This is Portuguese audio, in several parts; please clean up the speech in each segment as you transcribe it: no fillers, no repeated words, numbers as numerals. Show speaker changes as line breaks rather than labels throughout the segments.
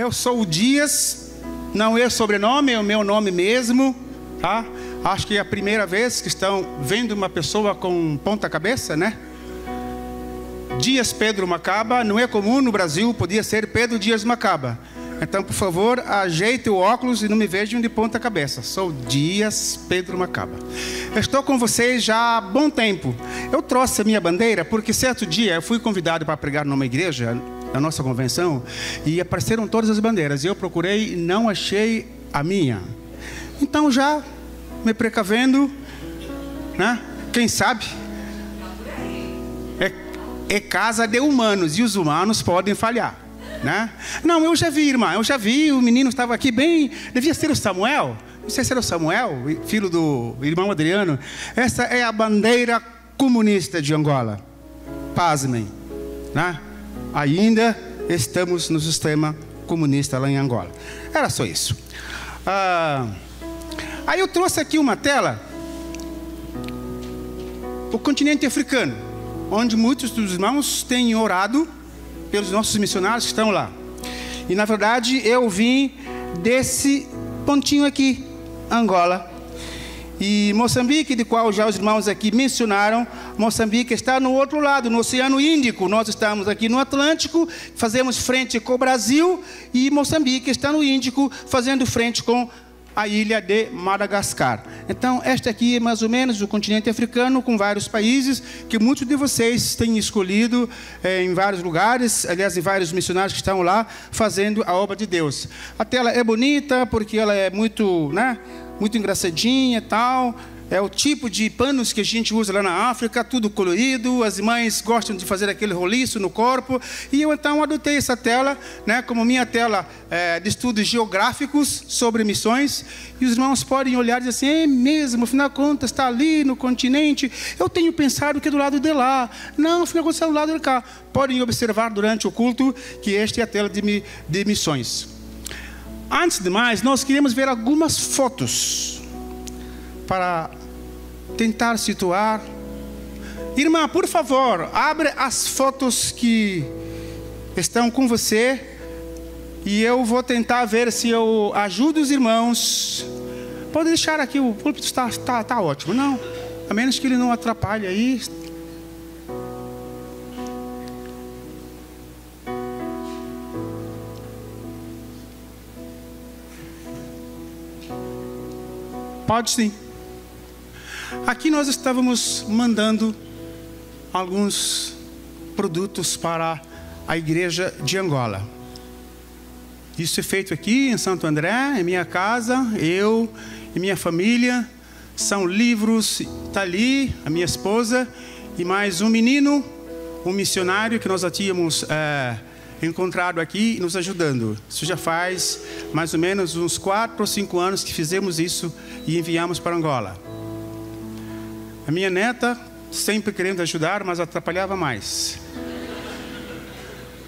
eu sou o Dias, não é sobrenome, é o meu nome mesmo, tá? Acho que é a primeira vez que estão vendo uma pessoa com ponta cabeça, né? Dias Pedro Macaba, não é comum no Brasil, podia ser Pedro Dias Macaba. Então, por favor, ajeite o óculos e não me vejam de ponta cabeça. Sou Dias Pedro Macaba. Eu estou com vocês já há bom tempo. Eu trouxe a minha bandeira porque certo dia eu fui convidado para pregar numa igreja, na nossa convenção, e apareceram todas as bandeiras. Eu procurei e não achei a minha. Então, já me precavendo, né? Quem sabe? É casa de humanos e os humanos podem falhar, né? Não, eu já vi, irmã, eu já vi. O menino estava aqui bem, devia ser o Samuel. Não sei se era o Samuel, filho do irmão Adriano. Essa é a bandeira comunista de Angola. Pasmem, né? Ainda estamos no sistema comunista lá em Angola. Era só isso. Aí eu trouxe aqui uma tela. O continente africano, onde muitos dos irmãos têm orado pelos nossos missionários que estão lá. E na verdade eu vim desse pontinho aqui, Angola. E Moçambique, de qual já os irmãos aqui mencionaram, Moçambique está no outro lado, no Oceano Índico. Nós estamos aqui no Atlântico, fazemos frente com o Brasil, e Moçambique está no Índico, fazendo frente com a ilha de Madagascar. Então, este aqui é mais ou menos o continente africano, com vários países que muitos de vocês têm escolhido em vários lugares, aliás, em vários missionários que estão lá fazendo a obra de Deus. A tela é bonita porque ela é muito, né, muito engraçadinha e tal. É o tipo de panos que a gente usa lá na África, tudo colorido. As mães gostam de fazer aquele roliço no corpo. E eu então adotei essa tela, né, como minha tela de estudos geográficos sobre missões. E os irmãos podem olhar e dizer assim: é mesmo, afinal de contas está ali no continente. Eu tenho pensado que é do lado de lá. Não, afinal de contas está do lado de cá. Podem observar durante o culto que esta é a tela de missões. Antes de mais, nós queremos ver algumas fotos para tentar situar. Irmã, por favor, abre as fotos que estão com você e eu vou tentar ver se eu ajudo os irmãos. Pode deixar aqui, o púlpito está ótimo, não? A menos que ele não atrapalhe aí. Pode sim. Aqui nós estávamos mandando alguns produtos para a igreja de Angola. Isso é feito aqui em Santo André, em minha casa, eu e minha família. São livros, está ali a minha esposa e mais um menino, um missionário que nós já tínhamos encontrado aqui nos ajudando. Isso já faz mais ou menos uns 4 ou 5 anos que fizemos isso e enviamos para Angola. A minha neta, sempre querendo ajudar, mas atrapalhava mais.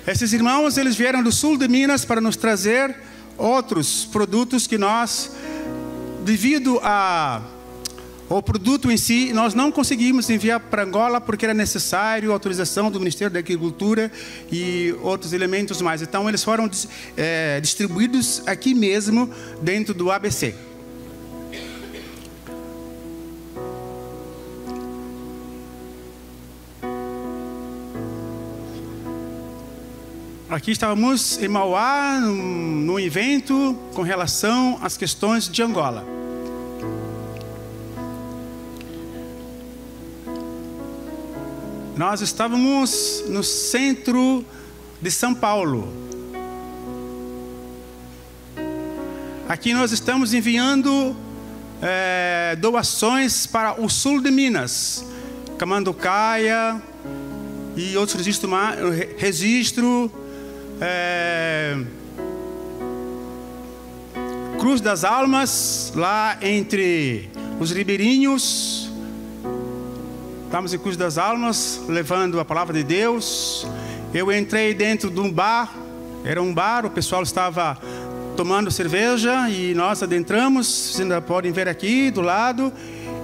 Esses irmãos, eles vieram do sul de Minas para nos trazer outros produtos que nós, devido ao produto em si, nós não conseguimos enviar para Angola porque era necessário a autorização do Ministério da Agricultura e outros elementos mais. Então, eles foram distribuídos aqui mesmo, dentro do ABC. Aqui estávamos em Mauá, num evento com relação às questões de Angola. Nós estávamos no centro de São Paulo. Aqui nós estamos enviando doações para o sul de Minas, Camanducaia e outros registro, Cruz das Almas, lá entre os ribeirinhos. Estamos em Cruz das Almas, levando a palavra de Deus. Eu entrei dentro de um bar, era um bar, o pessoal estava tomando cerveja e nós adentramos, vocês ainda podem ver aqui do lado.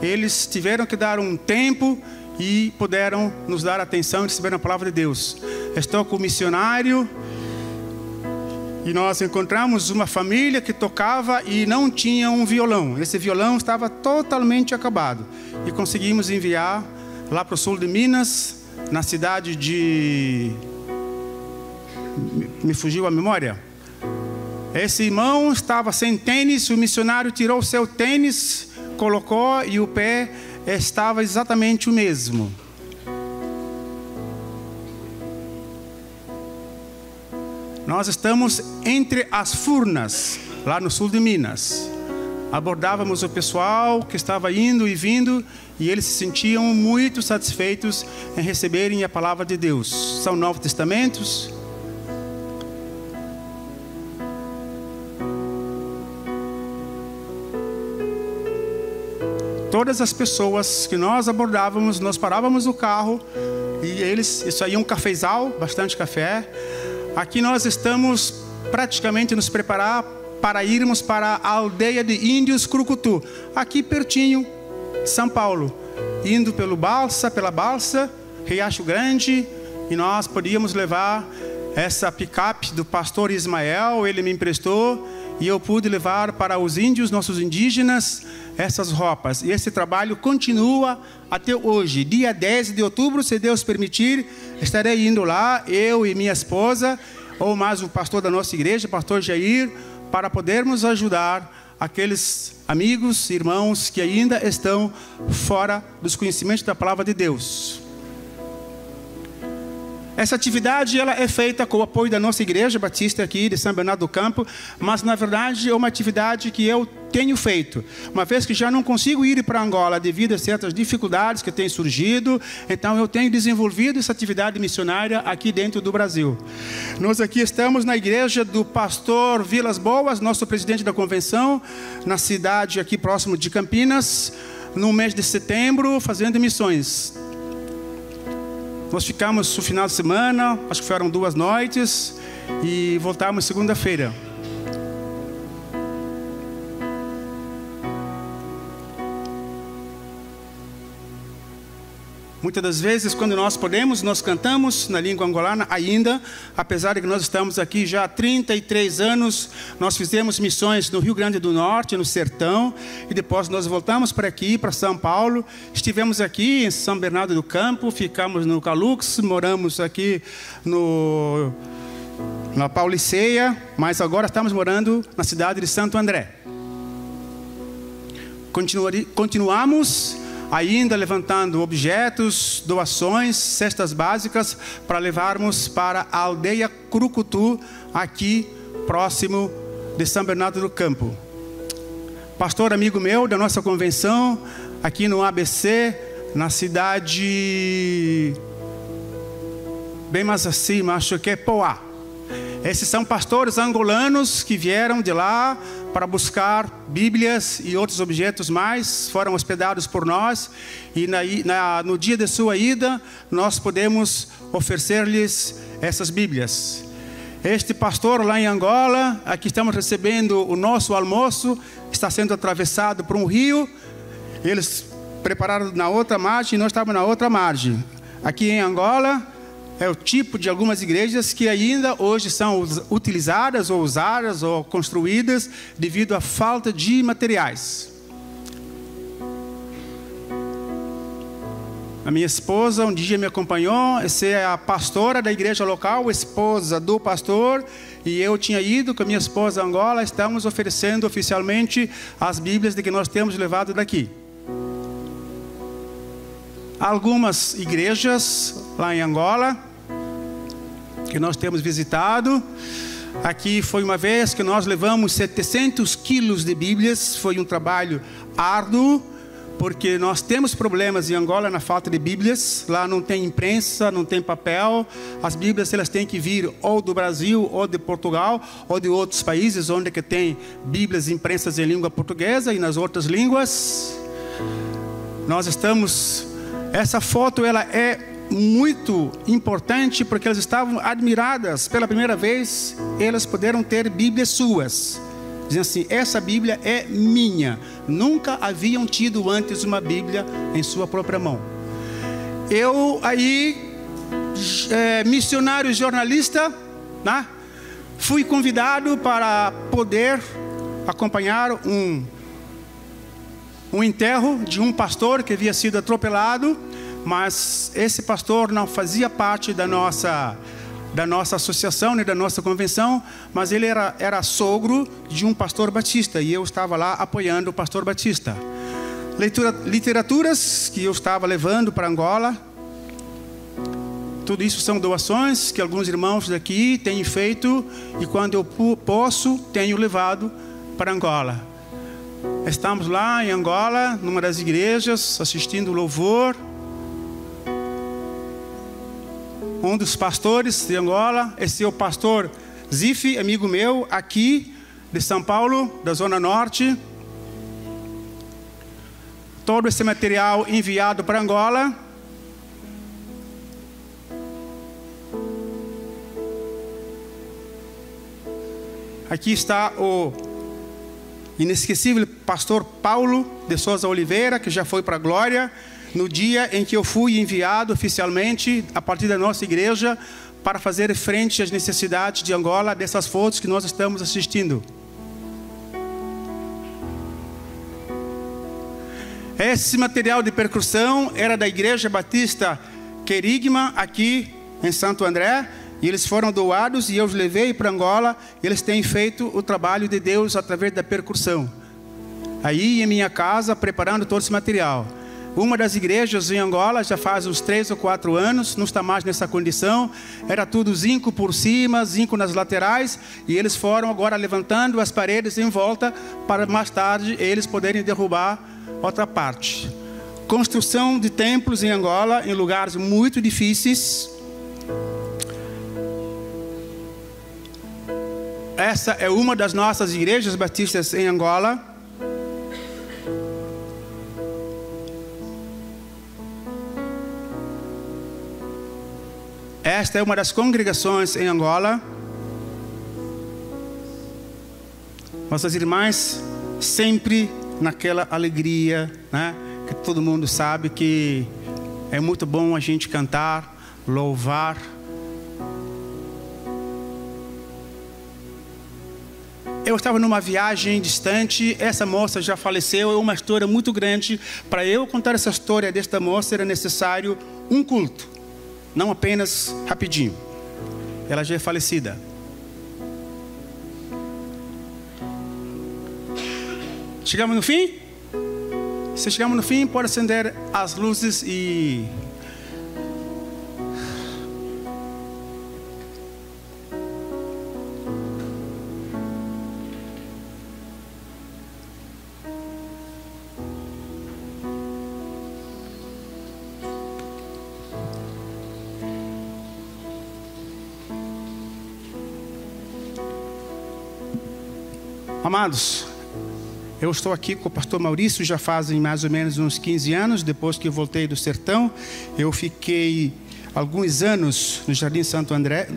Eles tiveram que dar um tempo e puderam nos dar atenção e receber a palavra de Deus. Estou com o missionário E nós encontramos uma família que tocava e não tinha um violão. Esse violão estava totalmente acabado. E conseguimos enviar lá para o sul de Minas, na cidade de... Me fugiu a memória. Esse irmão estava sem tênis, o missionário tirou o seu tênis, colocou e o pé estava exatamente o mesmo. Nós estamos entre as furnas, lá no sul de Minas. Abordávamos o pessoal que estava indo e vindo, e eles se sentiam muito satisfeitos em receberem a palavra de Deus. São Novos Testamentos. Todas as pessoas que nós abordávamos, nós parávamos o carro, e eles, isso aí é um cafezal, bastante café. Aqui nós estamos praticamente nos preparar para irmos para a aldeia de Índios Curucutu, aqui pertinho, São Paulo, indo pela balsa, Riacho Grande, e nós podíamos levar essa picape do pastor Ismael, ele me emprestou, e eu pude levar para os índios, nossos indígenas, essas roupas. E esse trabalho continua até hoje. Dia 10 de outubro, se Deus permitir, estarei indo lá, eu e minha esposa, ou mais o pastor da nossa igreja, o pastor Jair, para podermos ajudar aqueles amigos, irmãos que ainda estão fora dos conhecimentos da palavra de Deus. Essa atividade ela é feita com o apoio da nossa igreja batista aqui de São Bernardo do Campo, mas na verdade é uma atividade que eu tenho feito. Uma vez que já não consigo ir para Angola devido a certas dificuldades que têm surgido, então eu tenho desenvolvido essa atividade missionária aqui dentro do Brasil. Nós aqui estamos na igreja do pastor Vilas Boas, nosso presidente da convenção, na cidade aqui próximo de Campinas, no mês de setembro, fazendo missões. Nós ficamos no final de semana, acho que foram 2 noites, e voltamos segunda-feira. Muitas das vezes, quando nós podemos, nós cantamos na língua angolana ainda, apesar de que nós estamos aqui já há 33 anos, nós fizemos missões no Rio Grande do Norte, no Sertão, e depois nós voltamos para aqui, para São Paulo, estivemos aqui em São Bernardo do Campo, ficamos no Calux, moramos aqui na Pauliceia, mas agora estamos morando na cidade de Santo André. Continuamos ainda levantando objetos, doações, cestas básicas para levarmos para a aldeia Curucutu, aqui próximo de São Bernardo do Campo. Pastor amigo meu da nossa convenção, aqui no ABC, na cidade bem mais acima, acho que é Poá. Esses são pastores angolanos que vieram de lá para buscar Bíblias e outros objetos mais, foram hospedados por nós, e no dia de sua ida, nós podemos oferecer-lhes essas Bíblias. Este pastor lá em Angola, aqui estamos recebendo o nosso almoço, está sendo atravessado por um rio, eles prepararam na outra margem e nós estávamos na outra margem. Aqui em Angola, é o tipo de algumas igrejas que ainda hoje são utilizadas ou usadas ou construídas devido à falta de materiais. A minha esposa um dia me acompanhou, essa é a pastora da igreja local, esposa do pastor, e eu tinha ido com a minha esposa a Angola, estamos oferecendo oficialmente as Bíblias de que nós temos levado daqui. Algumas igrejas lá em Angola que nós temos visitado. Aqui foi uma vez que nós levamos 700 quilos de Bíblias. Foi um trabalho árduo, porque nós temos problemas em Angola na falta de Bíblias. Lá não tem imprensa, não tem papel. As Bíblias elas têm que vir ou do Brasil, ou de Portugal, ou de outros países onde que tem Bíblias imprensas em língua portuguesa e nas outras línguas. Nós estamos... Essa foto ela é muito importante porque elas estavam admiradas. Pela primeira vez, elas puderam ter Bíblias suas. Dizem assim, essa Bíblia é minha. Nunca haviam tido antes uma Bíblia em sua própria mão. Eu aí, missionário jornalista, né? fui convidado para poder acompanhar um enterro de um pastor que havia sido atropelado, mas esse pastor não fazia parte da nossa associação, nem da nossa convenção, mas ele era sogro de um pastor batista, e eu estava lá apoiando o pastor batista. Literaturas que eu estava levando para Angola, tudo isso são doações que alguns irmãos daqui têm feito, e quando eu posso, tenho levado para Angola. Estamos lá em Angola, numa das igrejas, assistindo o louvor. Um dos pastores de Angola, esse é o pastor Zifi, amigo meu, aqui de São Paulo, da Zona Norte. Todo esse material enviado para Angola. Aqui está o inesquecível pastor Paulo de Souza Oliveira, que já foi para a glória, no dia em que eu fui enviado oficialmente, a partir da nossa igreja, para fazer frente às necessidades de Angola, dessas fotos que nós estamos assistindo. Esse material de percussão era da Igreja Batista Querigma, aqui em Santo André, e eles foram doados e eu os levei para Angola. Eles têm feito o trabalho de Deus através da percussão. Aí em minha casa, preparando todo esse material. Uma das igrejas em Angola já faz uns 3 ou 4 anos, não está mais nessa condição. Era tudo zinco por cima, zinco nas laterais, e eles foram agora levantando as paredes em volta para mais tarde eles poderem derrubar outra parte. Construção de templos em Angola, em lugares muito difíceis. Essa é uma das nossas igrejas batistas em Angola. Esta é uma das congregações em Angola. Nossas irmãs sempre naquela alegria, né? Que todo mundo sabe que é muito bom a gente cantar, louvar. Eu estava numa viagem distante, essa moça já faleceu, é uma história muito grande. Para eu contar essa história desta moça era necessário um culto, não apenas rapidinho. Ela já é falecida. Chegamos no fim? Se chegamos no fim, pode acender as luzes e... Amados, eu estou aqui com o pastor Maurício já fazem mais ou menos uns 15 anos. Depois que eu voltei do sertão, eu fiquei alguns anos no Jardim Santo André,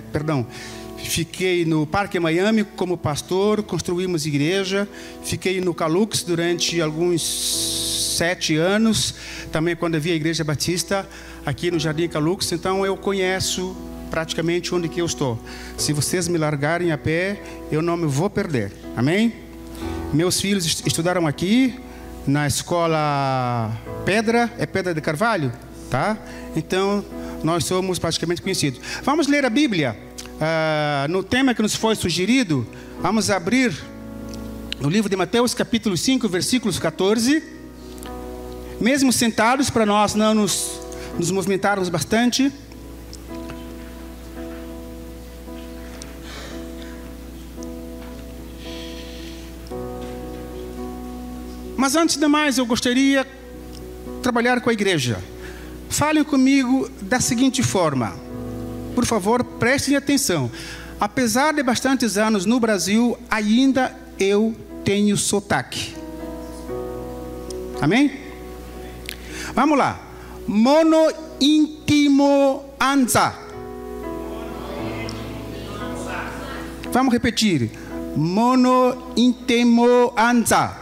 fiquei no Parque Miami como pastor, construímos igreja. Fiquei no Calux durante alguns 7 anos, também quando havia a Igreja Batista aqui no Jardim Calux. Então eu conheço praticamente onde que eu estou. Se vocês me largarem a pé, eu não me vou perder. Amém? Meus filhos estudaram aqui na escola Pedra de Carvalho, tá? Então nós somos praticamente conhecidos. Vamos ler a Bíblia no tema que nos foi sugerido. Vamos abrir no livro de Mateus, capítulo 5, versículos 14. Mesmo sentados, para nós não nos movimentarmos bastante. Mas antes de mais, eu gostaria de trabalhar com a igreja. Falem comigo da seguinte forma. Por favor, prestem atenção. Apesar de bastantes anos no Brasil, ainda eu tenho sotaque. Amém? Vamos lá. Mono intimo anza. Vamos repetir. Mono intimo anza.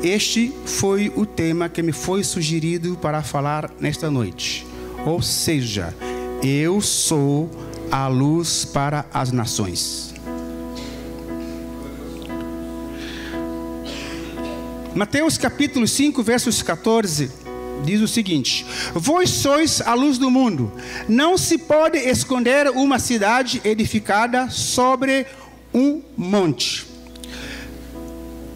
Este foi o tema que me foi sugerido para falar nesta noite. Ou seja, eu sou a luz para as nações. Mateus capítulo 5, versos 14, diz o seguinte: vós sois a luz do mundo. Não se pode esconder uma cidade edificada sobre um monte.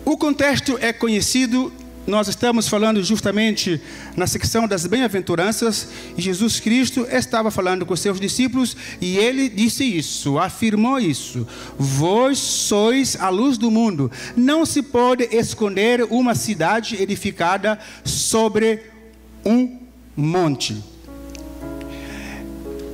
O contexto é conhecido. Nós estamos falando justamente na secção das bem-aventuranças, e Jesus Cristo estava falando com seus discípulos, e ele disse isso, afirmou isso: vós sois a luz do mundo. Não se pode esconder uma cidade edificada sobre um monte.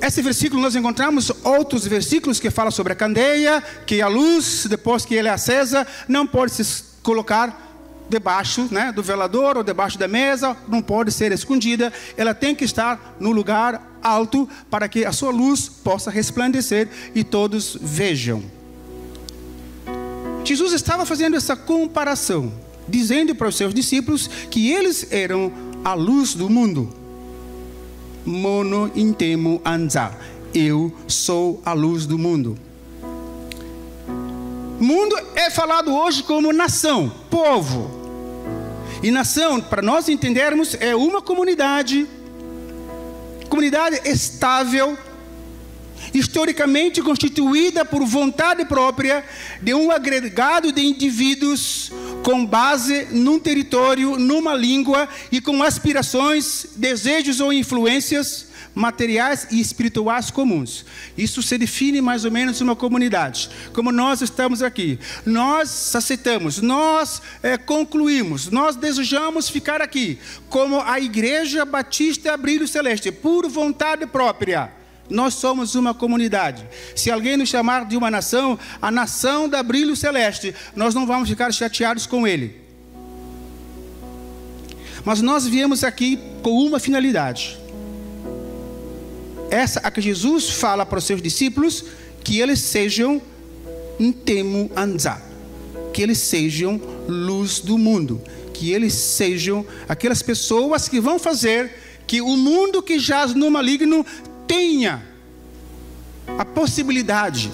Esse versículo nós encontramos outros versículos que falam sobre a candeia, que a luz, depois que ela é acesa, não pode se colocar debaixo, do velador ou debaixo da mesa, não pode ser escondida, ela tem que estar no lugar alto para que a sua luz possa resplandecer e todos vejam. Jesus estava fazendo essa comparação, dizendo para os seus discípulos que eles eram a luz do mundo. Mono intemo anza, eu sou a luz do mundo. Mundo é falado hoje como nação, povo. E nação, para nós entendermos, é uma comunidade estável, historicamente constituída por vontade própria de um agregado de indivíduos com base num território, numa língua e com aspirações, desejos ou influências materiais e espirituais comuns. Isso se define mais ou menos uma comunidade. Como nós estamos aqui, nós aceitamos, nós concluímos, nós desejamos ficar aqui, como a Igreja Batista Brilho Celeste, por vontade própria. Nós somos uma comunidade. Se alguém nos chamar de uma nação, a nação da Brilho Celeste, nós não vamos ficar chateados com ele. Mas nós viemos aqui com uma finalidade. Essa a que Jesus fala para os seus discípulos, que eles sejam intemo anza, que eles sejam luz do mundo, que eles sejam aquelas pessoas que vão fazer que o mundo que jaz no maligno tenha a possibilidade,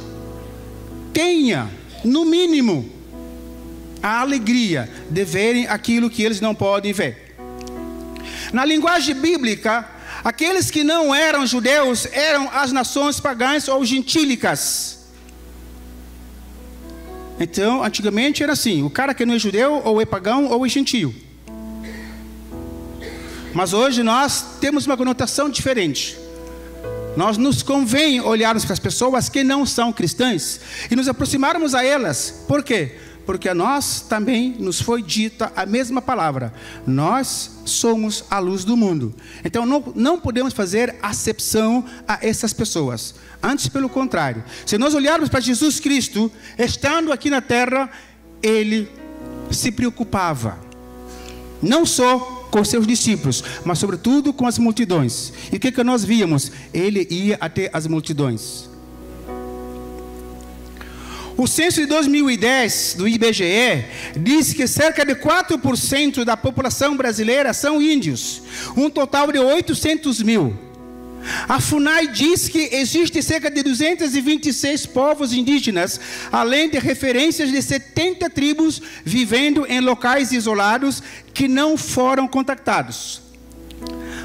tenha, no mínimo, a alegria de verem aquilo que eles não podem ver. Na linguagem bíblica, aqueles que não eram judeus eram as nações pagãs ou gentílicas. Então, antigamente era assim: o cara que não é judeu, ou é pagão, ou é gentio. Mas hoje nós temos uma conotação diferente. Nós nos convém olharmos para as pessoas que não são cristãs e nos aproximarmos a elas. Por quê? Porque a nós também nos foi dita a mesma palavra: nós somos a luz do mundo. Então não podemos fazer acepção a essas pessoas. Antes, pelo contrário, se nós olharmos para Jesus Cristo, estando aqui na terra, ele se preocupava não só com seus discípulos, mas sobretudo com as multidões. E o que nós víamos? Ele ia até as multidões. O censo de 2010 do IBGE diz que cerca de 4% da população brasileira são índios, um total de 800 mil. A FUNAI diz que existe cerca de 226 povos indígenas, além de referências de 70 tribos vivendo em locais isolados que não foram contactados.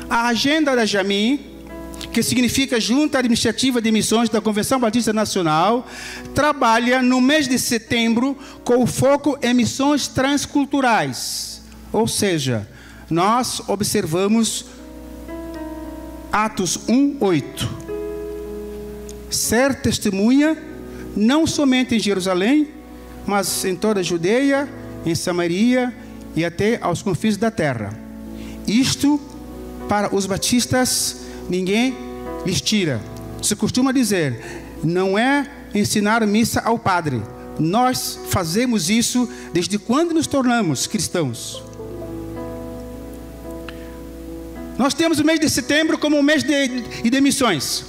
A agenda da JAMI, que significa Junta Administrativa de Missões da Convenção Batista Nacional, trabalha no mês de setembro com o foco em missões transculturais. Ou seja, nós observamos Atos 1:8. Ser testemunha não somente em Jerusalém, mas em toda a Judeia, em Samaria e até aos confins da terra. Isto, para os batistas, ninguém lhes tira. Se costuma dizer, não é ensinar missa ao padre. Nós fazemos isso desde quando nos tornamos cristãos. Nós temos o mês de setembro como um mês de missões.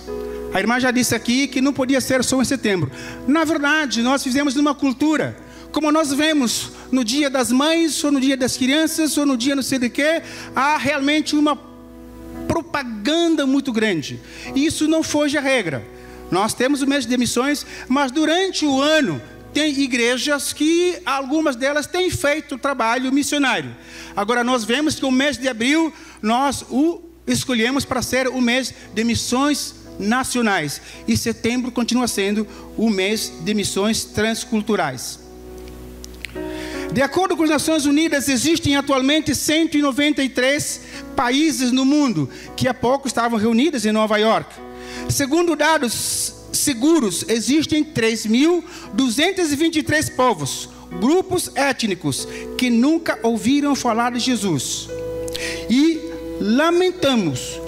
A irmã já disse aqui que não podia ser só em setembro. Na verdade, nós fizemos uma cultura. Como nós vemos no dia das mães, ou no dia das crianças, ou no dia não sei de quê, há realmente uma propaganda muito grande. E isso não foge à regra. Nós temos o mês de missões, mas durante o ano tem igrejas que algumas delas têm feito trabalho missionário. Agora nós vemos que o mês de abril nós o escolhemos para ser o mês de missões nacionais. E setembro continua sendo o mês de missões transculturais. De acordo com as Nações Unidas, existem atualmente 193 países no mundo, que há pouco estavam reunidos em Nova York. Segundo dados seguros, existem 3.223 povos, grupos étnicos, que nunca ouviram falar de Jesus. E lamentamos,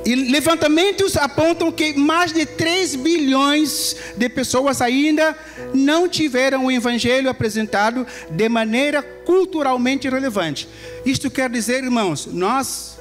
levantamentos apontam que mais de 3 bilhões de pessoas ainda não tiveram o Evangelho apresentado de maneira culturalmente relevante. Isto quer dizer, irmãos, nós,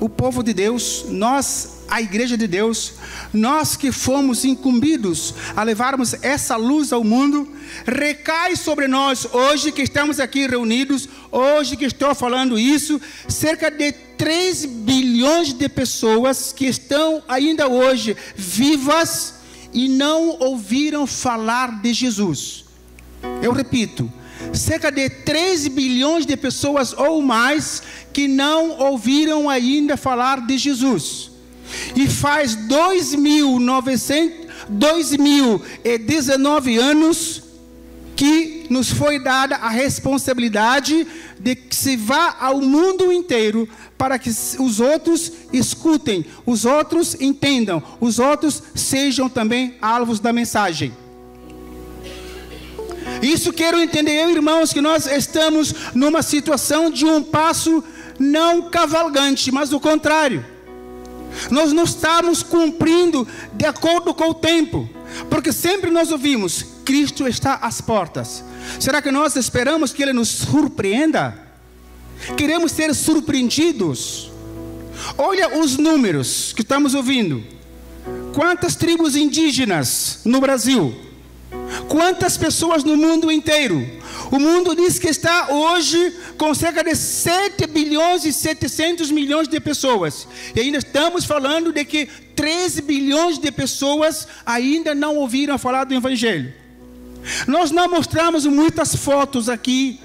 o povo de Deus, nós, a igreja de Deus, nós que fomos incumbidos a levarmos essa luz ao mundo, recai sobre nós hoje que estamos aqui reunidos, hoje que estou falando isso, cerca de 3 bilhões de pessoas que estão ainda hoje vivas e não ouviram falar de Jesus. Eu repito, cerca de 3 bilhões de pessoas ou mais que não ouviram ainda falar de Jesus. E faz 2019 anos que nos foi dada a responsabilidade de que se vá ao mundo inteiro para que os outros escutem, os outros entendam, os outros sejam também alvos da mensagem. Isso quero entender, irmãos, que nós estamos numa situação de um passo não cavalgante, mas o contrário. Nós não estamos cumprindo de acordo com o tempo, porque sempre nós ouvimos, Cristo está às portas. Será que nós esperamos que Ele nos surpreenda? Queremos ser surpreendidos? Olha os números que estamos ouvindo. Quantas tribos indígenas no Brasil? Quantas pessoas no mundo inteiro? O mundo diz que está hoje com cerca de 7 bilhões e 700 milhões de pessoas. E ainda estamos falando de que 13 bilhões de pessoas ainda não ouviram falar do Evangelho. Nós não mostramos muitas fotos aqui,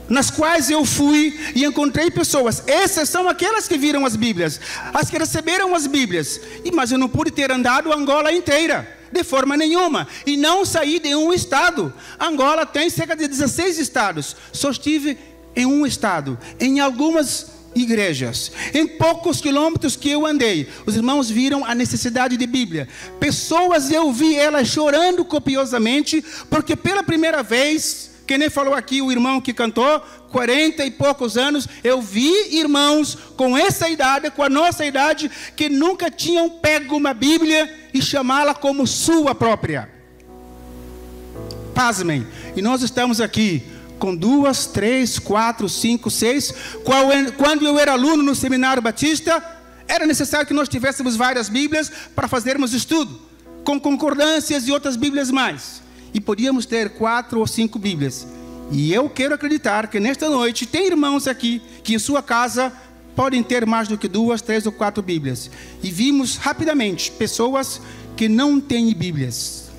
nas quais eu fui e encontrei pessoas. Essas são aquelas que viram as Bíblias, as que receberam as Bíblias. Mas eu não pude ter andado a Angola inteira, de forma nenhuma, e não saí de um estado. Angola tem cerca de 16 estados. Só estive em um estado, em algumas igrejas, em poucos quilômetros que eu andei. Os irmãos viram a necessidade de Bíblia. Pessoas, eu vi elas chorando copiosamente, porque pela primeira vez, que nem falou aqui o irmão que cantou, 40 e poucos anos, eu vi irmãos com essa idade, com a nossa idade, que nunca tinham pego uma Bíblia e chamá-la como sua própria. Pasmem, e nós estamos aqui com 2, 3, 4, 5, 6. Quando eu era aluno no Seminário Batista, era necessário que nós tivéssemos várias Bíblias para fazermos estudo, com concordâncias e outras Bíblias mais. E podíamos ter 4 ou 5 Bíblias. E eu quero acreditar que nesta noite tem irmãos aqui que em sua casa podem ter mais do que 2, 3 ou 4 Bíblias. E vimos rapidamente pessoas que não têm Bíblias.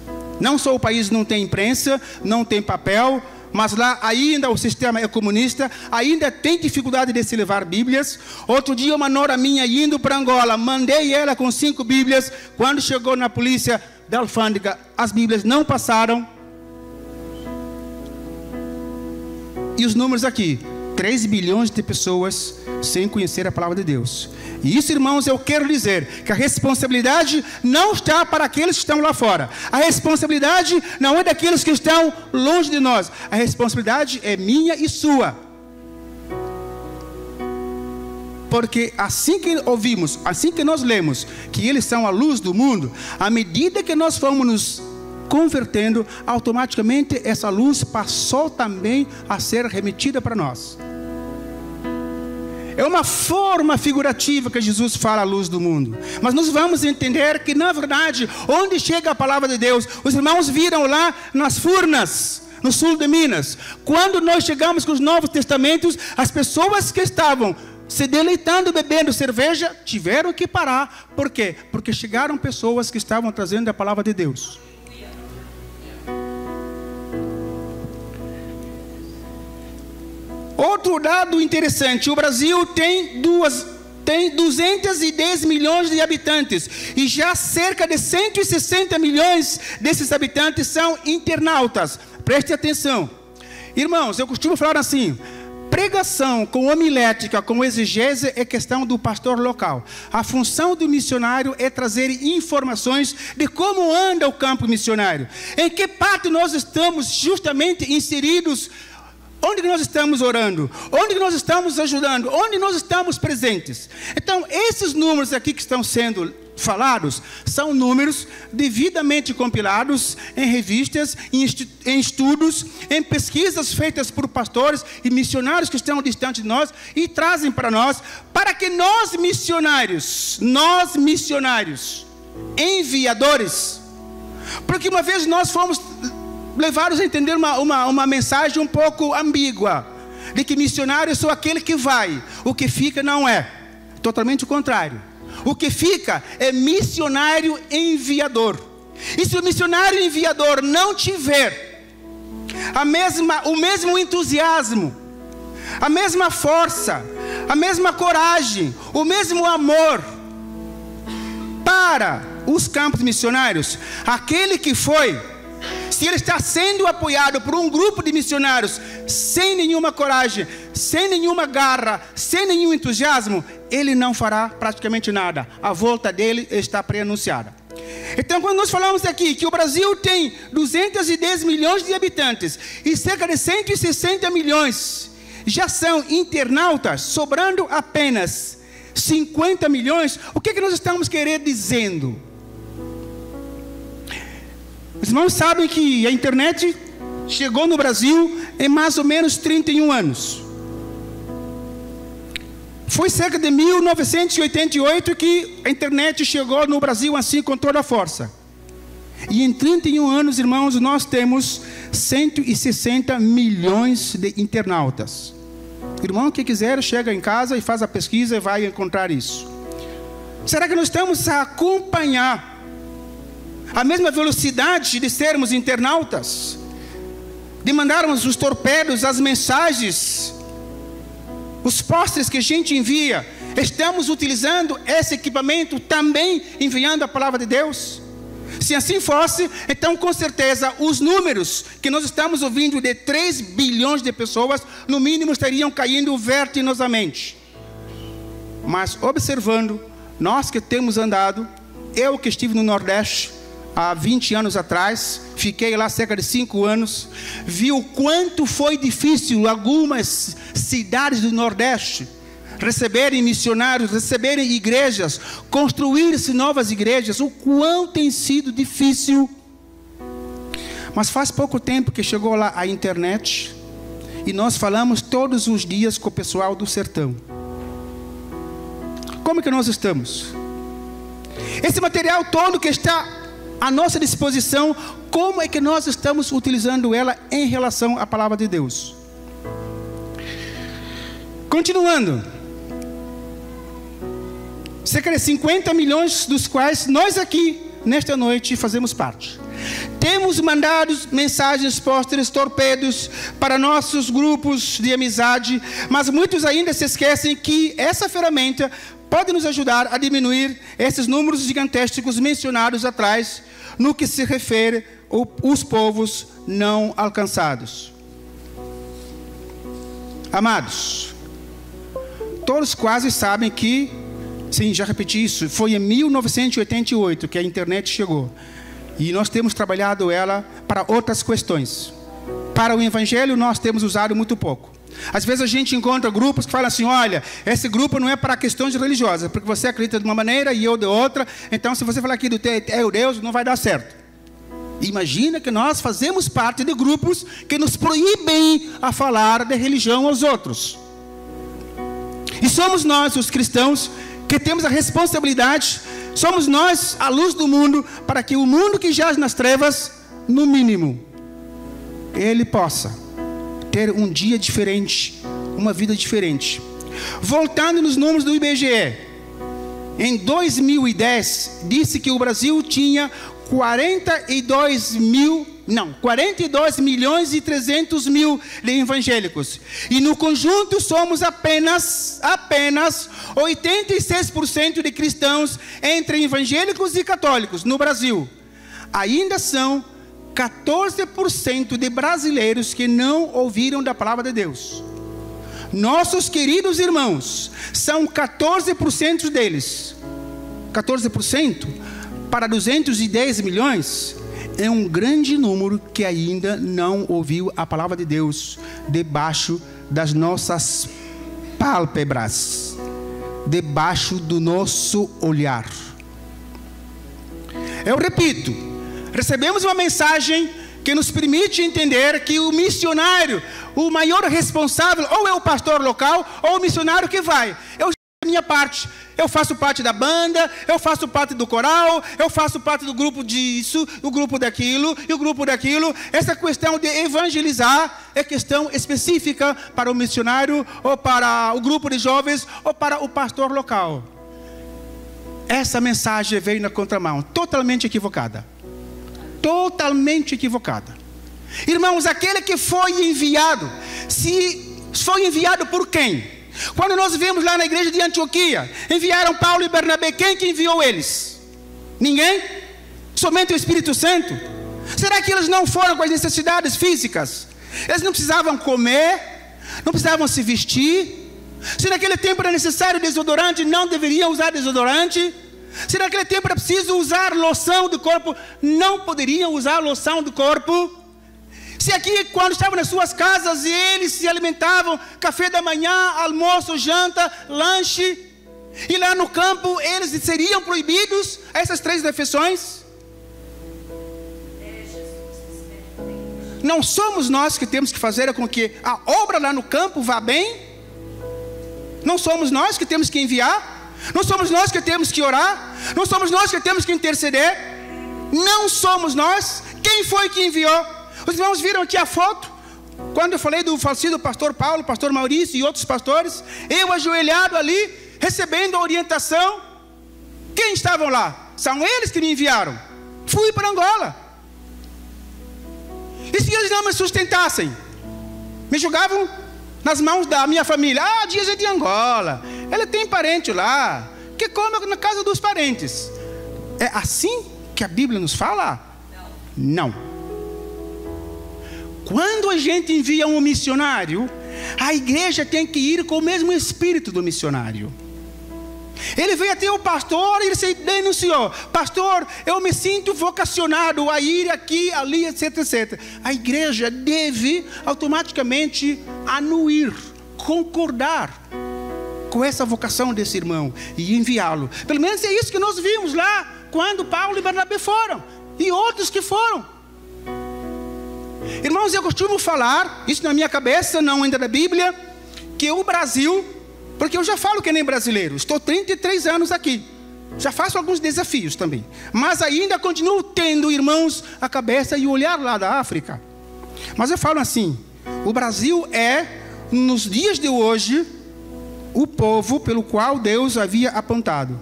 Não só o país não tem imprensa, não tem papel, mas lá ainda o sistema é comunista, ainda tem dificuldade de se levar Bíblias. Outro dia uma nora minha indo para Angola, mandei ela com 5 Bíblias. Quando chegou na polícia da alfândega, as Bíblias não passaram. E os números aqui, 3 bilhões de pessoas sem conhecer a palavra de Deus. E isso, irmãos, eu quero dizer que a responsabilidade não está para aqueles que estão lá fora. A responsabilidade não é daqueles que estão longe de nós. A responsabilidade é minha e sua. Porque assim que ouvimos, assim que nós lemos que eles são a luz do mundo, à medida que nós fomos nos convertendo, automaticamente essa luz passou também a ser remetida para nós. É uma forma figurativa que Jesus fala a luz do mundo. Mas nós vamos entender que, na verdade, onde chega a palavra de Deus, os irmãos viram lá nas Furnas, no sul de Minas. Quando nós chegamos com os Novos Testamentos, as pessoas que estavam se deleitando, bebendo cerveja, tiveram que parar. Por quê? Porque chegaram pessoas que estavam trazendo a palavra de Deus. Outro dado interessante: o Brasil tem 210 milhões de habitantes, e já cerca de 160 milhões desses habitantes são internautas. Preste atenção. Irmãos, eu costumo falar assim: pregação com homilética, com exegese, é questão do pastor local. A função do missionário é trazer informações de como anda o campo missionário, em que parte nós estamos justamente inseridos, onde nós estamos orando, onde nós estamos ajudando, onde nós estamos presentes. Então, esses números aqui que estão sendo falados são números devidamente compilados em revistas, em estudos, em pesquisas feitas por pastores e missionários que estão distantes de nós e trazem para nós, para que nós missionários, enviadores, porque uma vez nós fomos levados a entender uma mensagem um pouco ambígua, de que missionário é só aquele que vai, o que fica não é. Totalmente o contrário. O que fica é missionário enviador. E se o missionário enviador não tiver o mesmo entusiasmo, a mesma força, a mesma coragem, o mesmo amor para os campos missionários, aquele que foi, se ele está sendo apoiado por um grupo de missionários sem nenhuma coragem, sem nenhuma garra, sem nenhum entusiasmo, ele não fará praticamente nada. A volta dele está pré-anunciada. Então, quando nós falamos aqui que o Brasil tem 210 milhões de habitantes e cerca de 160 milhões já são internautas, sobrando apenas 50 milhões, o que nós estamos querendo dizendo? Os irmãos sabem que a internet chegou no Brasil em mais ou menos 31 anos. Foi cerca de 1988 que a internet chegou no Brasil assim com toda a força. E em 31 anos, irmãos, nós temos 160 milhões de internautas. Irmão que quiser, chega em casa e faz a pesquisa e vai encontrar isso. Será que nós estamos a acompanhar a mesma velocidade de sermos internautas? De mandarmos os torpedos, as mensagens, os posts que a gente envia? Estamos utilizando esse equipamento também enviando a palavra de Deus? Se assim fosse, então com certeza os números que nós estamos ouvindo de 3 bilhões de pessoas, no mínimo estariam caindo vertiginosamente. Mas observando, nós que temos andado, eu que estive no Nordeste há 20 anos atrás, fiquei lá cerca de 5 anos, vi o quanto foi difícil algumas cidades do Nordeste receberem missionários, receberem igrejas, construir-se novas igrejas, o quão tem sido difícil. Mas faz pouco tempo que chegou lá a internet, e nós falamos todos os dias com o pessoal do sertão. Como que nós estamos? Esse material todo que está à nossa disposição, como é que nós estamos utilizando ela em relação à palavra de Deus? Continuando, cerca de 50 milhões dos quais nós aqui, nesta noite, fazemos parte. Temos mandado mensagens, pôsteres, torpedos para nossos grupos de amizade, mas muitos ainda se esquecem que essa ferramenta pode nos ajudar a diminuir esses números gigantescos mencionados atrás, no que se refere aos povos não alcançados. Amados, todos quase sabem que, sim, já repeti isso, foi em 1988 que a internet chegou. E nós temos trabalhado ela para outras questões. Para o evangelho nós temos usado muito pouco. Às vezes a gente encontra grupos que falam assim: olha, esse grupo não é para questões religiosas, porque você acredita de uma maneira e eu de outra, então se você falar aqui do teu Deus, não vai dar certo. Imagina que nós fazemos parte de grupos que nos proíbem a falar de religião aos outros. E somos nós, os cristãos, que temos a responsabilidade, somos nós a luz do mundo, para que o mundo que jaz nas trevas, no mínimo, ele possa ter um dia diferente, uma vida diferente. Voltando nos números do IBGE, em 2010, disse que o Brasil tinha 42 milhões e 300 mil de evangélicos. E no conjunto somos apenas 86% de cristãos entre evangélicos e católicos no Brasil. Ainda são 14% de brasileiros que não ouviram da palavra de Deus. Nossos queridos irmãos, são 14% deles. 14% para 210 milhões é um grande número que ainda não ouviu a palavra de Deus debaixo das nossas pálpebras, debaixo do nosso olhar. Eu repito, recebemos uma mensagem que nos permite entender que o missionário, o maior responsável, ou é o pastor local, ou o missionário que vai. Eu faço a minha parte. Eu faço parte da banda, eu faço parte do coral, eu faço parte do grupo disso, o grupo daquilo, e o grupo daquilo. Essa questão de evangelizar é questão específica para o missionário, ou para o grupo de jovens, ou para o pastor local. Essa mensagem veio na contramão, totalmente equivocada. Totalmente equivocada. Irmãos, aquele que foi enviado, se foi enviado por quem? Quando nós vimos lá na igreja de Antioquia, enviaram Paulo e Bernabé, quem que enviou eles? Ninguém? Somente o Espírito Santo? Será que eles não foram com as necessidades físicas? Eles não precisavam comer, não precisavam se vestir? Se naquele tempo era necessário desodorante, não deveriam usar desodorante? Se naquele tempo era preciso usar loção do corpo, não poderiam usar loção do corpo? Se aqui, quando estavam nas suas casas e eles se alimentavam, café da manhã, almoço, janta, lanche, e lá no campo eles seriam proibidos essas 3 refeições? Não somos nós que temos que fazer com que a obra lá no campo vá bem? Não somos nós que temos que enviar? Não somos nós que temos que orar? Não somos nós que temos que interceder? Não somos nós? Quem foi que enviou? Os irmãos viram aqui a foto? Quando eu falei do falecido pastor Paulo, pastor Maurício e outros pastores, eu ajoelhado ali, recebendo a orientação. Quem estavam lá? São eles que me enviaram. Fui para Angola. E se eles não me sustentassem? Me jogavam nas mãos da minha família. Ah, Dias é de Angola. Ele tem parente lá, que come na casa dos parentes. É assim que a Bíblia nos fala? Não. Quando a gente envia um missionário, a igreja tem que ir com o mesmo espírito do missionário. Ele veio até o pastor e ele se denunciou: pastor, eu me sinto vocacionado a ir aqui, ali, etc, etc. A igreja deve automaticamente anuir, concordar com essa vocação desse irmão e enviá-lo. Pelo menos é isso que nós vimos lá quando Paulo e Bernabé foram, e outros que foram. Irmãos, eu costumo falar, isso na minha cabeça, não ainda da Bíblia, que o Brasil, porque eu já falo que nem brasileiro, estou 33 anos aqui, já faço alguns desafios também, mas ainda continuo tendo, irmãos, a cabeça e o olhar lá da África. Mas eu falo assim, o Brasil é, nos dias de hoje, o povo pelo qual Deus havia apontado,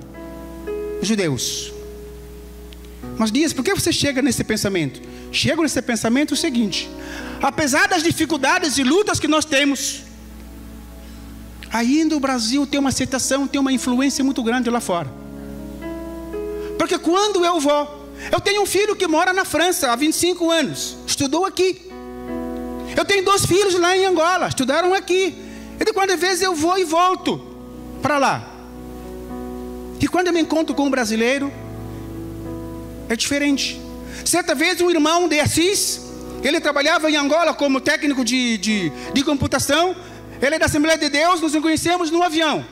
os judeus. Mas Dias, por que você chega nesse pensamento? Chego nesse pensamento o seguinte: apesar das dificuldades e lutas que nós temos, ainda o Brasil tem uma aceitação, tem uma influência muito grande lá fora. Porque quando eu tenho um filho que mora na França há 25 anos, estudou aqui. Eu tenho 2 filhos lá em Angola, estudaram aqui. E de quando vezes eu vou e volto para lá. E quando eu me encontro com um brasileiro, é diferente. Certa vez um irmão de Assis, ele trabalhava em Angola como técnico de computação. Ele é da Assembleia de Deus, nos conhecemos no avião.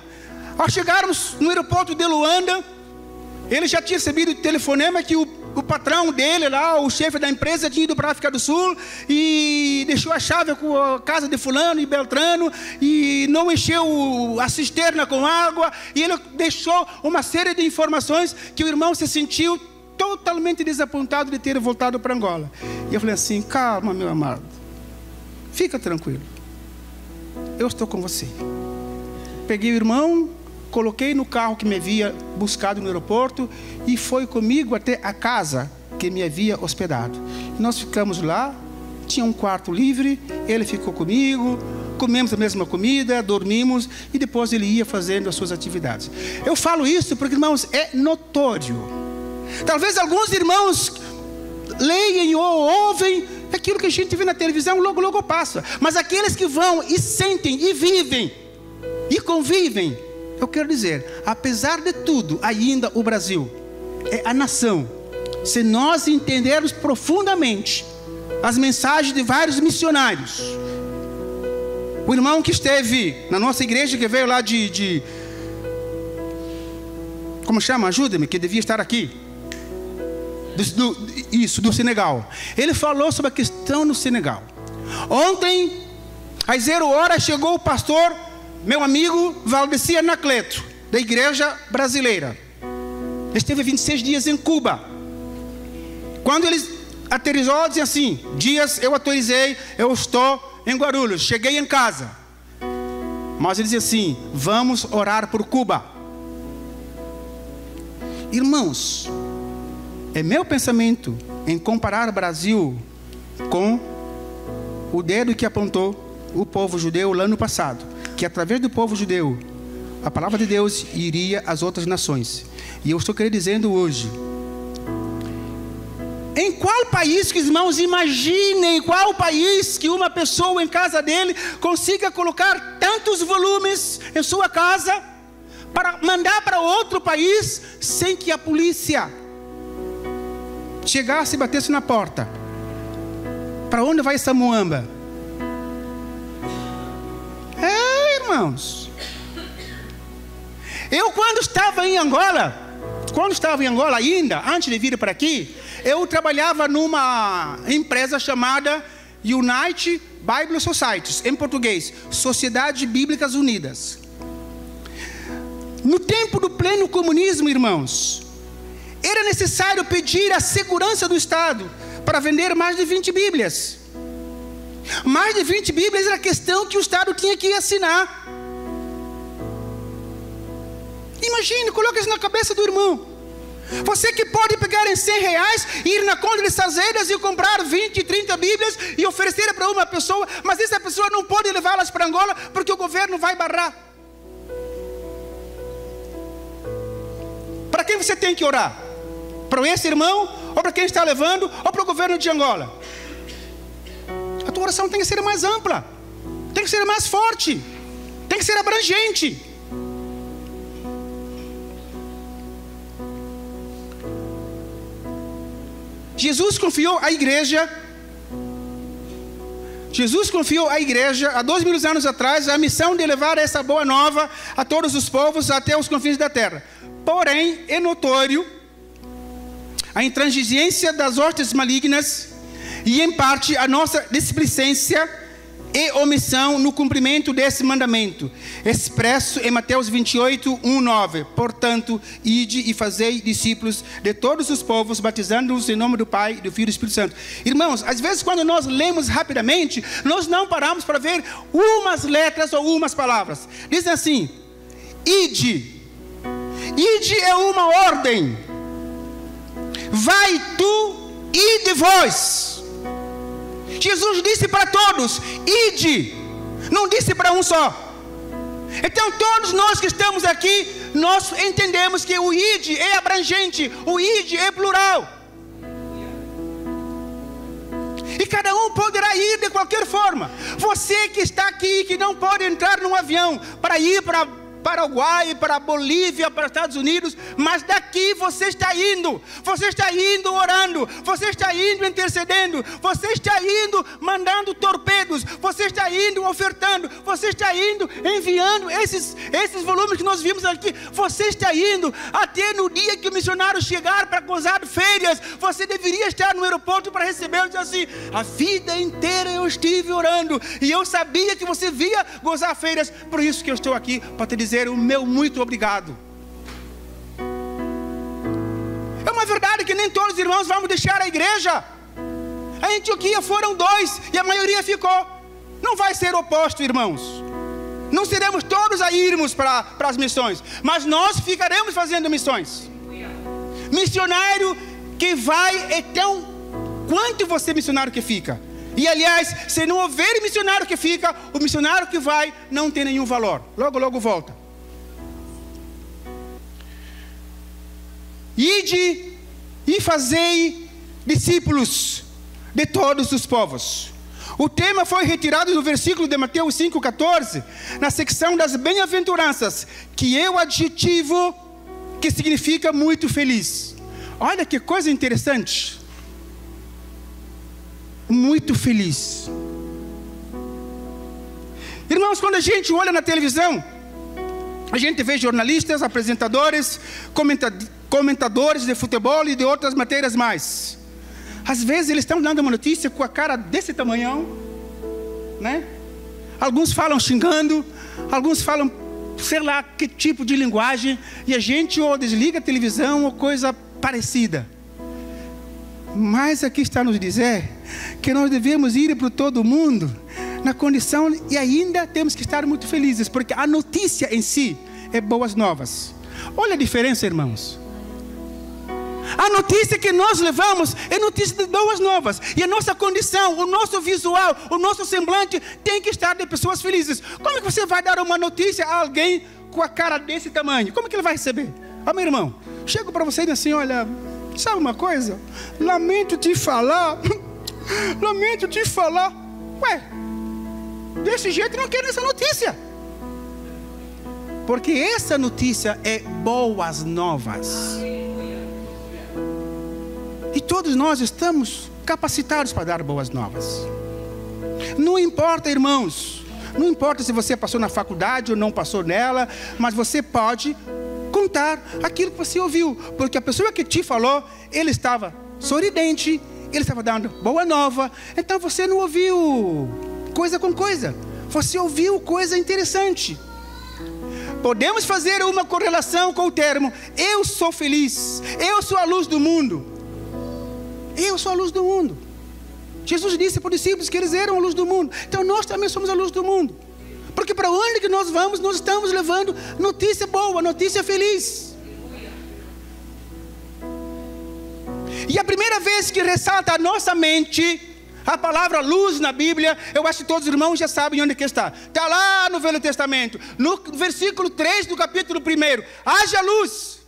Ao chegarmos no aeroporto de Luanda, ele já tinha recebido o telefonema que o patrão dele lá, o chefe da empresa, tinha ido para a África do Sul e deixou a chave com a casa de fulano e beltrano e não encheu a cisterna com água, e ele deixou uma série de informações que o irmão se sentiu totalmente desapontado de ter voltado para Angola. E eu falei assim: calma, meu amado, fica tranquilo, eu estou com você. peguei o irmão, coloquei no carro que me havia buscado no aeroporto e foi comigo até a casa que me havia hospedado. Nós ficamos lá, tinha um quarto livre, ele ficou comigo, comemos a mesma comida, dormimos e depois ele ia fazendo as suas atividades. Eu falo isso porque, irmãos, é notório. Talvez alguns irmãos leem ou ouvem aquilo que a gente vê na televisão, logo passa. Mas aqueles que vão e sentem e vivem e convivem, eu quero dizer, apesar de tudo, ainda o Brasil é a nação. Se nós entendermos profundamente as mensagens de vários missionários, o irmão que esteve na nossa igreja, que veio lá como chama? Ajuda-me, que devia estar aqui. Do Senegal. Ele falou sobre a questão no Senegal. Ontem, às 0h, chegou o pastor, meu amigo Valdeci Anacleto, da igreja brasileira. Ele esteve 26 dias em Cuba. Quando ele aterrissou, dizia assim: Dias, eu autorizei, eu estou em Guarulhos, cheguei em casa. Mas ele dizia assim: vamos orar por Cuba. Irmãos, é meu pensamento em comparar o Brasil com o dedo que apontou o povo judeu lá no passado, que através do povo judeu a palavra de Deus iria às outras nações. E eu estou querendo dizendo hoje, em qual país que os irmãos imaginem, qual país que uma pessoa em casa dele consiga colocar tantos volumes em sua casa para mandar para outro país sem que a polícia chegasse e batesse na porta? Para onde vai essa muamba? Irmãos, eu quando estava em Angola ainda, antes de vir para aqui, eu trabalhava numa empresa chamada United Bible Societies, em português, Sociedades Bíblicas Unidas. No tempo do pleno comunismo, irmãos, era necessário pedir a segurança do Estado para vender mais de 20 Bíblias. Mais de 20 Bíblias era a questão que o Estado tinha que assinar. Imagine, coloca isso na cabeça do irmão. Você que pode pegar em R$100, ir na conta de Sazeiras e comprar 20, 30 Bíblias e oferecer para uma pessoa, mas essa pessoa não pode levá-las para Angola porque o governo vai barrar. Para quem você tem que orar? Para esse irmão? Ou para quem está levando? Ou para o governo de Angola? A tua oração tem que ser mais ampla, tem que ser mais forte, tem que ser abrangente. Jesus confiou à igreja há 2000 anos atrás a missão de levar essa boa nova a todos os povos até os confins da terra. Porém, é notório a intransigência das hostes malignas e, em parte, a nossa displicência e omissão no cumprimento desse mandamento, expresso em Mateus 28, 1-9. Portanto, ide e fazei discípulos de todos os povos, batizando-os em nome do Pai, do Filho e do Espírito Santo. Irmãos, às vezes quando nós lemos rapidamente, nós não paramos para ver umas letras ou umas palavras. Dizem assim: ide. Ide é uma ordem. Vai tu, ide vós. Jesus disse para todos: ide, não disse para um só. Então todos nós que estamos aqui, nós entendemos que o ide é abrangente, o ide é plural. E cada um poderá ir de qualquer forma. Você que está aqui, que não pode entrar num avião para ir para Paraguai, para a Bolívia, para os Estados Unidos, mas daqui você está indo orando, você está indo intercedendo, você está indo mandando torpedos, você está indo ofertando, você está indo enviando esses volumes que nós vimos aqui, você está indo até no dia que o missionário chegar para gozar férias, você deveria estar no aeroporto para recebê-lo e dizer assim: a vida inteira eu estive orando e eu sabia que você via gozar férias, por isso que eu estou aqui para te dizer o meu muito obrigado. É uma verdade que nem todos os irmãos vão deixar a igreja. A Antioquia foram 2 e a maioria ficou. Não vai ser oposto, irmãos. Não seremos todos a irmos para as missões, mas nós ficaremos fazendo missões. Missionário que vai é tão quanto você missionário que fica. E aliás, se não houver missionário que fica, o missionário que vai não tem nenhum valor. Logo, logo volta. Ide e fazei discípulos de todos os povos. O tema foi retirado do versículo de Mateus 5,14, na secção das bem-aventuranças, que é o adjetivo que significa muito feliz. Olha que coisa interessante. Muito feliz. Irmãos, quando a gente olha na televisão, a gente vê jornalistas, apresentadores, comentadores de futebol e de outras matérias mais. Às vezes eles estão dando uma notícia com a cara desse tamanhão, né? Alguns falam xingando, alguns falam sei lá que tipo de linguagem, e a gente ou desliga a televisão ou coisa parecida. Mas aqui está nos dizer que nós devemos ir para todo mundo na condição, e ainda temos que estar muito felizes, porque a notícia em si é boas novas. Olha a diferença, irmãos. A notícia que nós levamos é notícia de boas novas. E a nossa condição, o nosso visual, o nosso semblante tem que estar de pessoas felizes. Como é que você vai dar uma notícia a alguém com a cara desse tamanho? Como é que ele vai receber? Meu irmão, chego para você e digo assim, olha, sabe uma coisa? Lamento te falar. Ué, desse jeito não quero essa notícia. Porque essa notícia é boas novas. E todos nós estamos capacitados para dar boas novas. Não importa, irmãos, não importa se você passou na faculdade ou não passou nela, mas você pode contar aquilo que você ouviu, porque a pessoa que te falou, ele estava sorridente, ele estava dando boa nova. Então você não ouviu coisa com coisa, você ouviu coisa interessante. Podemos fazer uma correlação com o termo eu sou feliz, eu sou a luz do mundo. Eu sou a luz do mundo. Jesus disse para os discípulos que eles eram a luz do mundo. Então nós também somos a luz do mundo. Porque para onde que nós vamos, nós estamos levando notícia boa, notícia feliz. E a primeira vez que ressalta a nossa mente a palavra luz na Bíblia, eu acho que todos os irmãos já sabem onde que está. Está lá no Velho Testamento, no versículo 3 do capítulo 1. Haja luz.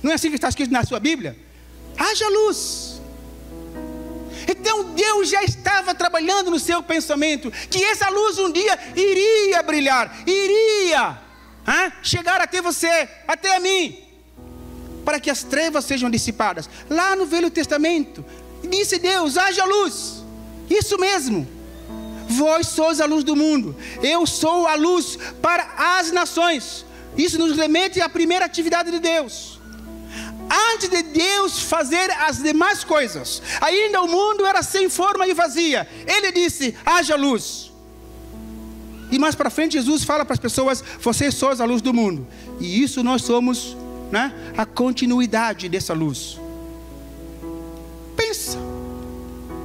Não é assim que está escrito na sua Bíblia? Haja luz. Então Deus já estava trabalhando no seu pensamento, que essa luz um dia iria brilhar, iria chegar até você, até a mim, para que as trevas sejam dissipadas. Lá no Velho Testamento, disse Deus, haja luz. Isso mesmo. Vós sois a luz do mundo, eu sou a luz para as nações. Isso nos remete à primeira atividade de Deus. Antes de Deus fazer as demais coisas, ainda o mundo era sem forma e vazia. Ele disse, haja luz. E mais para frente Jesus fala para as pessoas, vocês sois a luz do mundo. E isso nós somos, a continuidade dessa luz. Pensa,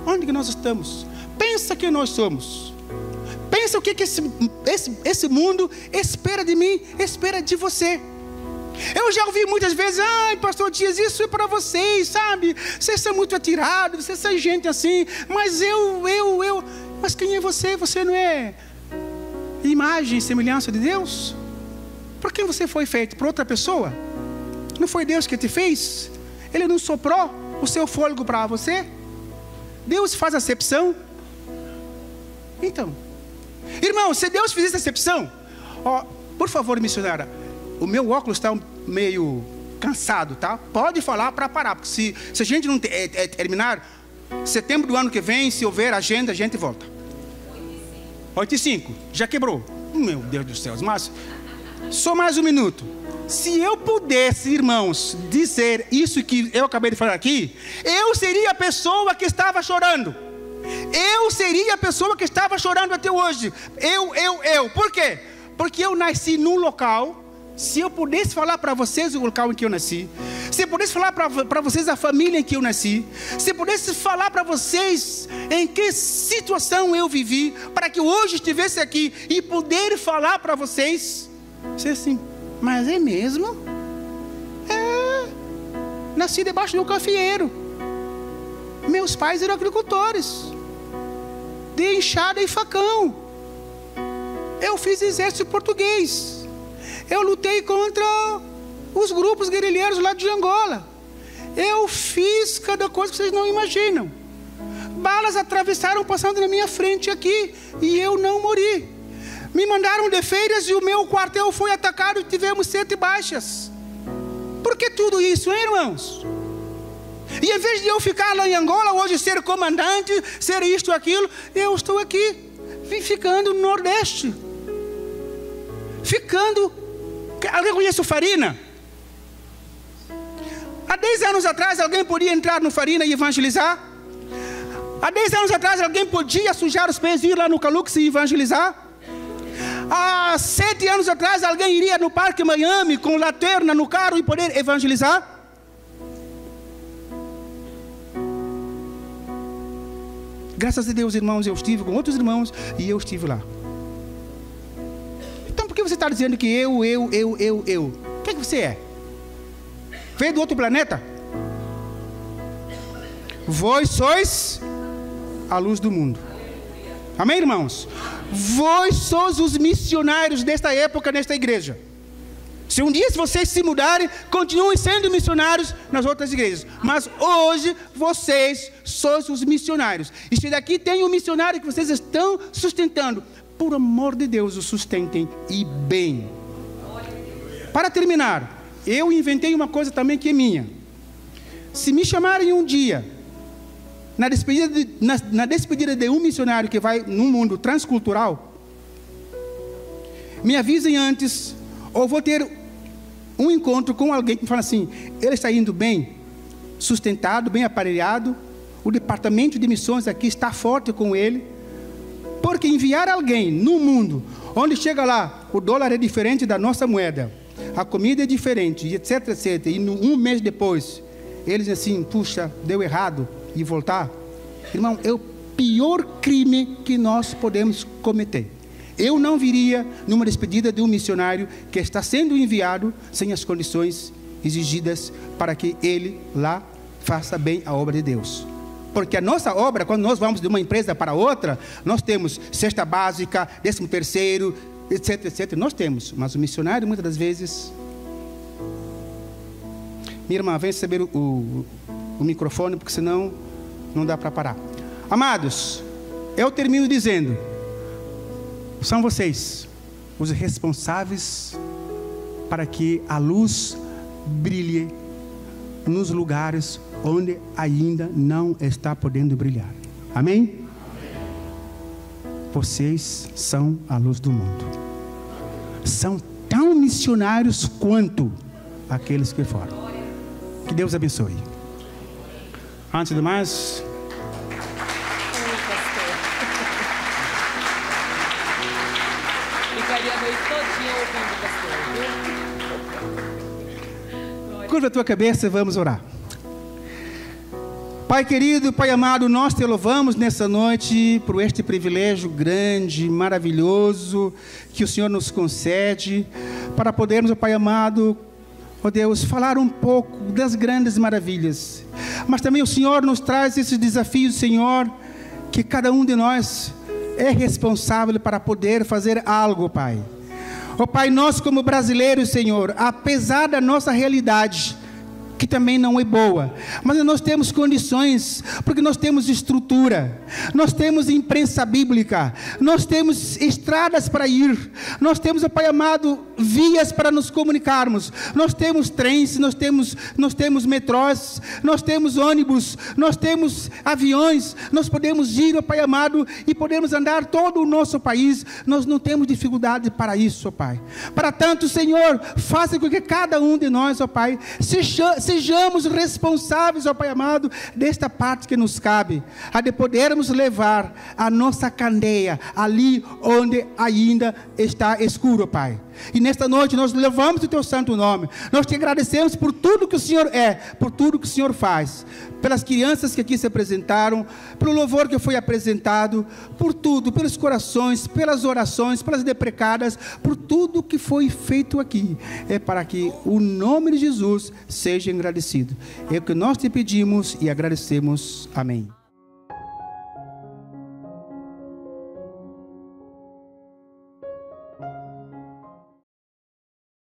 onde que nós estamos? Pensa quem nós somos. Pensa o que esse mundo espera de mim, espera de você. Eu já ouvi muitas vezes, pastor Dias, isso é para vocês, sabe? Vocês são muito atirados, vocês são gente assim, mas mas quem é você? Você não é imagem e semelhança de Deus? Por quem você foi feito? Por outra pessoa? Não foi Deus que te fez? Ele não soprou o seu fôlego para você? Deus faz acepção? Então, irmão, se Deus fizesse acepção, por favor, missionária, o meu óculos está meio cansado, tá? Pode falar para parar, porque se a gente não terminar, setembro do ano que vem, se houver agenda, a gente volta. 8h05, já quebrou. Meu Deus do céu, mas só mais um minuto. Se eu pudesse, irmãos, dizer isso que eu acabei de falar aqui, eu seria a pessoa que estava chorando. Eu seria a pessoa que estava chorando até hoje. Eu. Por quê? Porque eu nasci num local se eu pudesse falar para vocês o local em que eu nasci, se eu pudesse falar para vocês a família em que eu nasci, se eu pudesse falar para vocês em que situação eu vivi, para que hoje estivesse aqui e poder falar para vocês, você assim, mas é mesmo? Nasci debaixo de um cafeeiro. Meus pais eram agricultores, de enxada e facão. Eu fiz exército português. Eu lutei contra os grupos guerrilheiros lá de Angola. Eu fiz cada coisa que vocês não imaginam. Balas atravessaram passando na minha frente aqui e eu não morri. Me mandaram de férias e o meu quartel foi atacado e tivemos 7 baixas. Por que tudo isso, hein, irmãos? E em vez de eu ficar lá em Angola hoje, ser comandante, ser isto, aquilo, eu estou aqui, ficando no Nordeste. Alguém conhece o Farina? Há 10 anos atrás alguém podia entrar no Farina e evangelizar? Há 10 anos atrás alguém podia sujar os pés e ir lá no Calux e evangelizar? Há 7 anos atrás alguém iria no Parque Miami com lanterna no carro e poder evangelizar? Graças a Deus, irmãos, eu estive com outros irmãos e eu estive lá. Então por que você está dizendo que eu? O que você é? Veio do outro planeta? Vós sois a luz do mundo. Amém, irmãos? Vós sois os missionários desta época, nesta igreja. Se um dia vocês se mudarem, continuem sendo missionários nas outras igrejas. Mas hoje, vocês sois os missionários. E se daqui tem um missionário que vocês estão sustentando, por amor de Deus, o sustentem e bem. Para terminar, eu inventei uma coisa também que é minha. Se me chamarem um dia, na despedida de um missionário que vai num mundo transcultural, me avisem antes, ou vou ter um encontro com alguém que fala assim, ele está indo bem, sustentado, bem aparelhado, o departamento de missões aqui está forte com ele, porque enviar alguém no mundo, onde chega lá, o dólar é diferente da nossa moeda, a comida é diferente, etc, etc, e um mês depois, eles assim, puxa, deu errado, e voltar, irmão, é o pior crime que nós podemos cometer. Eu não viria numa despedida de um missionário que está sendo enviado sem as condições exigidas para que ele lá faça bem a obra de Deus. Porque a nossa obra, quando nós vamos de uma empresa para outra, nós temos cesta básica, 13º, etc, etc. Nós temos, mas o missionário muitas das vezes... Minha irmã, vem receber o microfone, porque senão não dá para parar. Amados, eu termino dizendo, são vocês os responsáveis para que a luz brilhe nos lugares onde ainda não está podendo brilhar. Amém? Vocês são a luz do mundo. São tão missionários quanto aqueles que foram. Que Deus abençoe. Antes de mais...
Ficaria a noite todinha ouvindo, pastor.
Curva a tua cabeça e vamos orar. Pai querido, Pai amado, nós te louvamos nessa noite por este privilégio grande, maravilhoso, que o Senhor nos concede, para podermos, Pai amado, ó Deus, falar um pouco das grandes maravilhas. Mas também o Senhor nos traz esses desafios, Senhor, que cada um de nós é responsável para poder fazer algo, Pai. Ó Pai, nós como brasileiros, Senhor, apesar da nossa realidade, que também não é boa, mas nós temos condições, porque nós temos estrutura, nós temos imprensa bíblica, nós temos estradas para ir, nós temos, Pai amado, vias para nos comunicarmos, nós temos trens, nós temos metrôs, nós temos ônibus, nós temos aviões, nós podemos ir, Pai amado, e podemos andar todo o nosso país, nós não temos dificuldade para isso, Pai. Para tanto, Senhor, faça com que cada um de nós, ó Pai, sejamos responsáveis, ó Pai amado, desta parte que nos cabe, a de podermos levar a nossa candeia ali onde ainda está escuro, Pai. E nesta noite nós louvamos o teu santo nome. Nós te agradecemos por tudo que o Senhor é, por tudo que o Senhor faz, pelas crianças que aqui se apresentaram, pelo louvor que foi apresentado, por tudo, pelos corações, pelas orações, pelas deprecadas, por tudo que foi feito aqui. É para que o nome de Jesus seja engrandecido. É o que nós te pedimos e agradecemos. Amém.